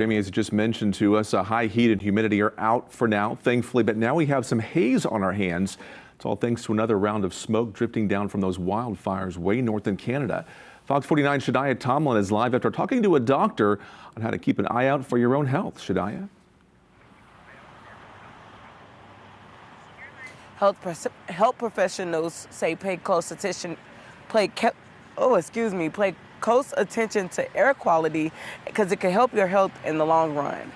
Jamie, as you just mentioned to us, high heat and humidity are out for now, thankfully, but now we have some haze on our hands. It's all thanks to another round of smoke drifting down from those wildfires way north in Canada. Fox 49's Shadiah Tomlin is live after talking to a doctor on how to keep an eye out for your own health. Shadiah? Health professionals say pay close attention to air quality because it can help your health in the long run.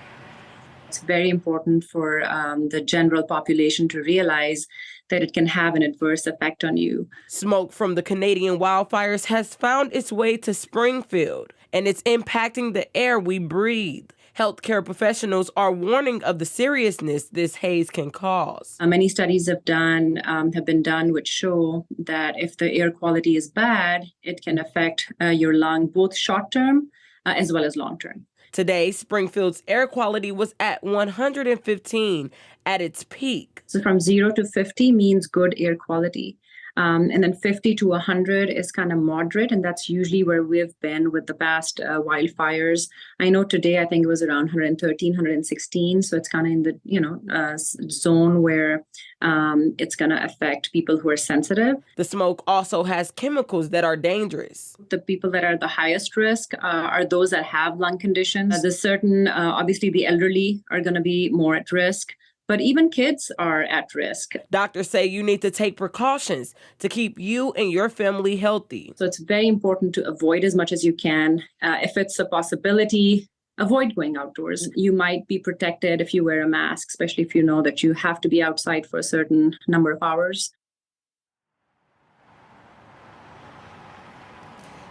It's very important for the general population to realize that it can have an adverse effect on you. Smoke from the Canadian wildfires has found its way to Springfield, and it's impacting the air we breathe. Healthcare professionals are warning of the seriousness this haze can cause. Many studies have been done which show that if the air quality is bad, it can affect your lung, both short-term as well as long-term. Today, Springfield's air quality was at 115 at its peak. So from 0 to 50 means good air quality. And then 50 to 100 is kind of moderate, and that's usually where we've been with the past wildfires. I know today I think it was around 113, 116, so it's kind of in the zone where it's going to affect people who are sensitive. The smoke also has chemicals that are dangerous. The people that are the highest risk are those that have lung conditions. There's certain, obviously the elderly are going to be more at risk. But even kids are at risk. Doctors say you need to take precautions to keep you and your family healthy. So it's very important to avoid as much as you can. If it's a possibility, avoid going outdoors. You might be protected if you wear a mask, especially if you know that you have to be outside for a certain number of hours.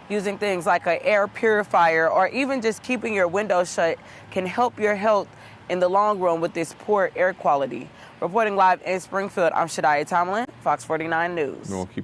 Using things like an air purifier or even just keeping your windows shut can help your health in the long run with this poor air quality. Reporting live in Springfield, I'm Shadiah Tomlin, Fox 49 News. We'll keep it